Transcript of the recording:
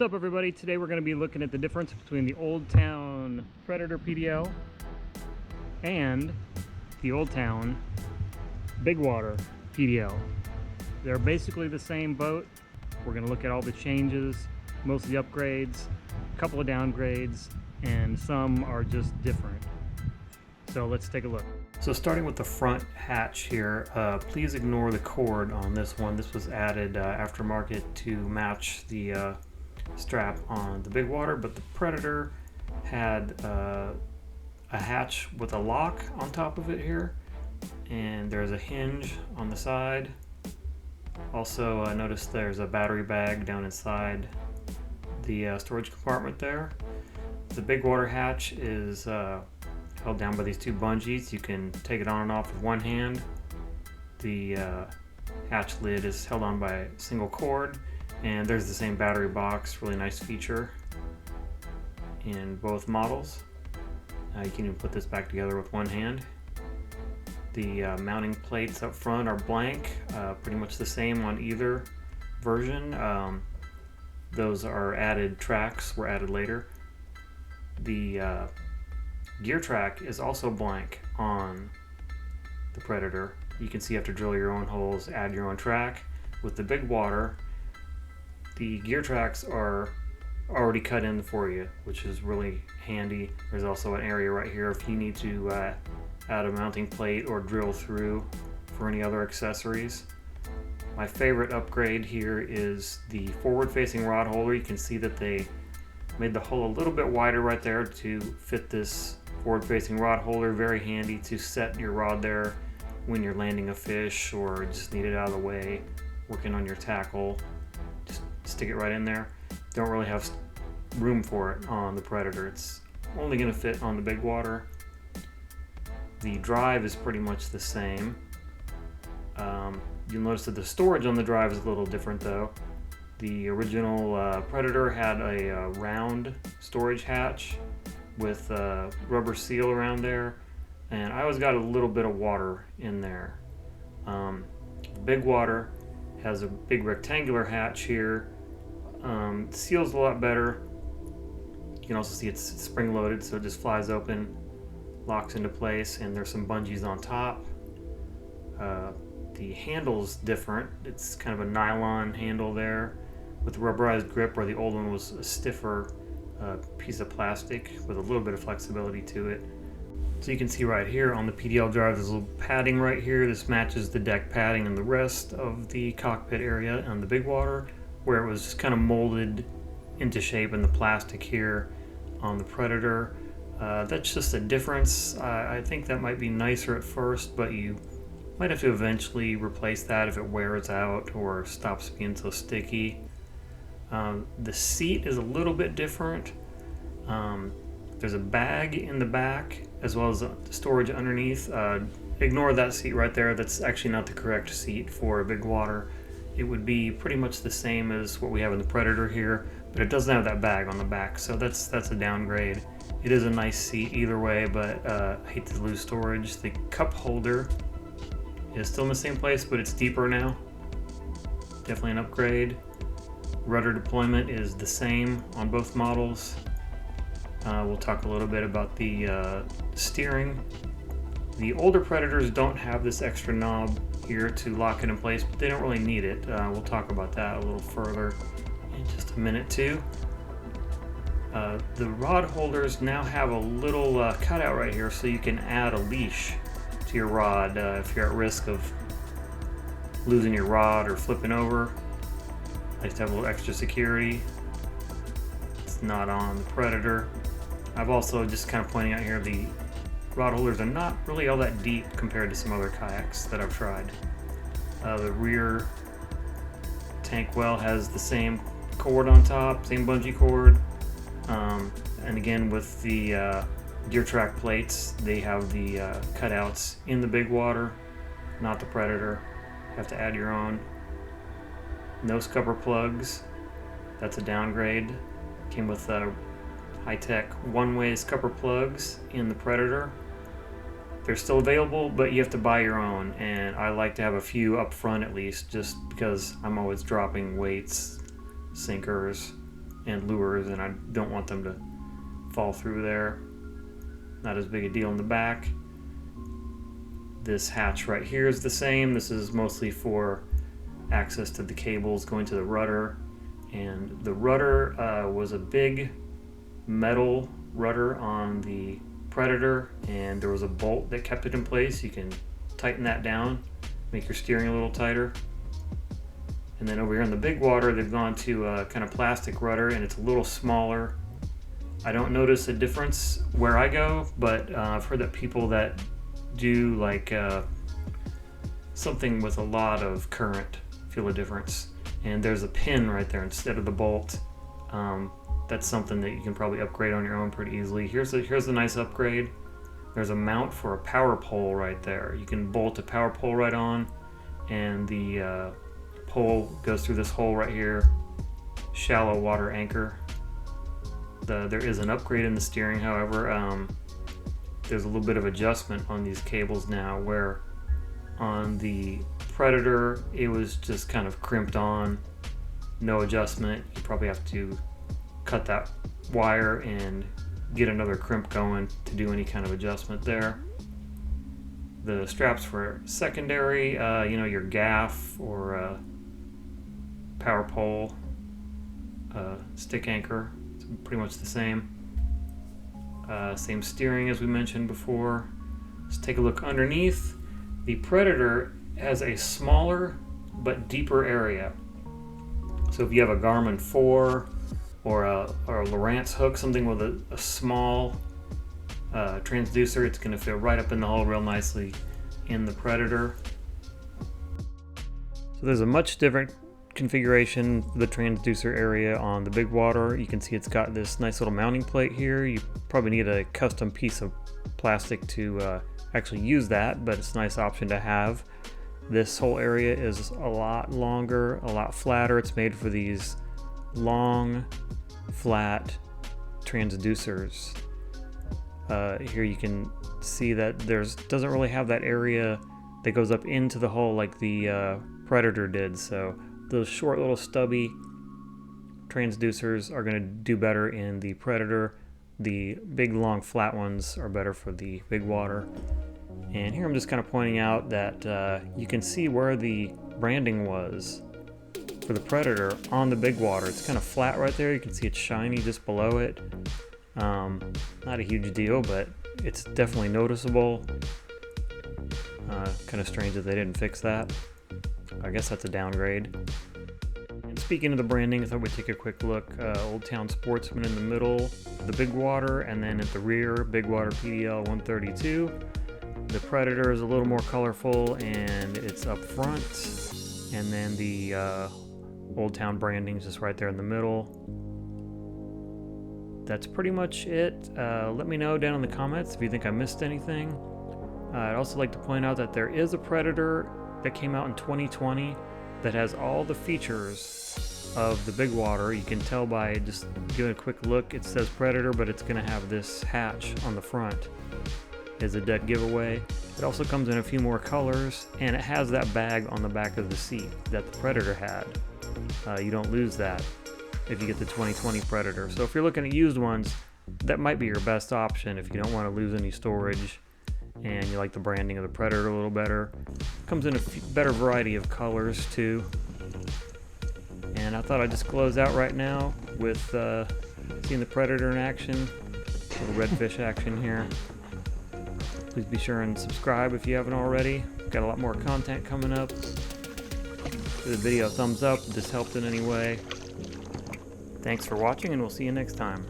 What's up, everybody? Today we're going to be looking at the difference between the Old Town Predator PDL and the Old Town Big Water PDL. They're basically the same boat. We're going to look at all the changes, most of the upgrades, a couple of downgrades, and some are just different. So let's take a look. So starting with the front hatch here, please ignore the cord on this one. This was added aftermarket to match the strap on the Big Water, but the Predator had a hatch with a lock on top of it here, and there's a hinge on the side. Also notice there's a battery bag down inside the storage compartment there. The Big Water hatch is held down by these two bungees. You can take it on and off with one hand. The hatch lid is held on by a single cord, and there's the same battery box. Really nice feature in both models. You can even put this back together with one hand. The mounting plates up front are blank, pretty much the same on either version. Those are added tracks, were added later. The gear track is also blank on the Predator. You can see you have to drill your own holes, add your own track. With the Big Water, the gear tracks are already cut in for you, which is really handy. There's also an area right here if you need to add a mounting plate or drill through for any other accessories. My favorite upgrade here is the forward-facing rod holder. You can see that they made the hole a little bit wider right there to fit this forward-facing rod holder. Very handy to set your rod there when you're landing a fish or just need it out of the way, working on your tackle. Just stick it right in there. Don't really have room for it on the Predator. It's only going to fit on the Big Water. The drive is pretty much the same. You'll notice that the storage on the drive is a little different though. The original Predator had a round storage hatch with a rubber seal around there, and I always got a little bit of water in there. The Big Water has a big rectangular hatch here. The seal's a lot better. You can also see it's spring loaded, so it just flies open, locks into place, and there's some bungees on top. The handle's different. It's kind of a nylon handle there with a rubberized grip, where the old one was a stiffer piece of plastic with a little bit of flexibility to it. So you can see right here on the PDL drive, there's a little padding right here. This matches the deck padding and the rest of the cockpit area on the Big Water, where it was just kind of molded into shape in the plastic here on the Predator. That's just a difference. I think that might be nicer at first, but you might have to eventually replace that if it wears out or stops being so sticky. The seat is a little bit different. There's a bag in the back as well as storage underneath. Ignore that seat right there. That's actually not the correct seat for a Big Water. It would be pretty much the same as what we have in the Predator here, but it doesn't have that bag on the back, so that's a downgrade. It is a nice seat either way, but I hate to lose storage. The cup holder is still in the same place, but it's deeper now. Definitely an upgrade. Rudder deployment is the same on both models. We'll talk a little bit about the steering. The older Predators don't have this extra knob here to lock it in place, but they don't really need it. We'll talk about that a little further in just a minute too. The rod holders now have a little cutout right here, so you can add a leash to your rod if you're at risk of losing your rod or flipping over. Nice to have a little extra security. It's not on the Predator. I've also just kind of pointing out here, the rod holders are not really all that deep compared to some other kayaks that I've tried. The rear tank well has the same cord on top, same bungee cord. And again, with the gear track plates, they have the cutouts in the Big Water, not the Predator. You have to add your own. No scupper plugs. That's a downgrade. Came with high-tech one-way scupper plugs in the Predator. They're still available, but you have to buy your own, and I like to have a few up front at least, just because I'm always dropping weights, sinkers, and lures, and I don't want them to fall through there. Not as big a deal in the back. This hatch right here is the same. This is mostly for access to the cables going to the rudder, and the rudder was a big metal rudder on the Predator, and there was a bolt that kept it in place. You can tighten that down, make your steering a little tighter. And then over here in the big water, they've gone to a kind of plastic rudder, and it's a little smaller. I don't notice a difference where I go, but I've heard that people that do like something with a lot of current feel a difference. And there's a pin right there instead of the bolt. That's something that you can probably upgrade on your own pretty easily. Here's a nice upgrade. There's a mount for a power pole right there. You can bolt a power pole right on, and the pole goes through this hole right here. Shallow water anchor. There is an upgrade in the steering, however. There's a little bit of adjustment on these cables now, where on the Predator it was just kind of crimped on, no adjustment. You probably have to cut that wire and get another crimp going to do any kind of adjustment there. The straps for secondary, your gaff or power pole, stick anchor, it's pretty much the same. Same steering as we mentioned before. Let's take a look underneath. The Predator has a smaller but deeper area. So if you have a Garmin 4 or a Lowrance hook, something with a small transducer, it's going to fit right up in the hole real nicely in the Predator. So there's a much different configuration for the transducer area on the big water. You can see it's got this nice little mounting plate here. You probably need a custom piece of plastic to actually use that, but it's a nice option to have. This whole area is a lot longer, a lot flatter. It's made for these long, flat transducers. Here you can see that doesn't really have that area that goes up into the hole like the Predator did. So those short little stubby transducers are going to do better in the Predator. The big long flat ones are better for the big water. And here I'm just kind of pointing out that you can see where the branding was for the Predator on the big water. It's kind of flat right there. You can see it's shiny just below it. Not a huge deal, but it's definitely noticeable. Kind of strange that they didn't fix that. I guess that's a downgrade. And speaking of the branding, I thought we'd take a quick look. Old Town Sportsman in the middle, the big water, and then at the rear, big water PDL 132. The Predator is a little more colorful and it's up front, and then the Old Town branding is just right there in the middle. That's pretty much it. Let me know down in the comments if you think I missed anything. I'd also like to point out that there is a Predator that came out in 2020 that has all the features of the big water. You can tell by just giving a quick look. It says Predator, but it's going to have this hatch on the front. Is a dead giveaway. It also comes in a few more colors, and it has that bag on the back of the seat that the Predator had. You don't lose that if you get the 2020 Predator. So if you're looking at used ones, that might be your best option if you don't want to lose any storage and you like the branding of the Predator a little better. Comes in a better variety of colors too. And I thought I'd just close out right now with seeing the Predator in action. A little redfish action here. Please be sure and subscribe if you haven't already. Got a lot more content coming up. Give the video a thumbs up if this helped in any way. Thanks for watching, and we'll see you next time.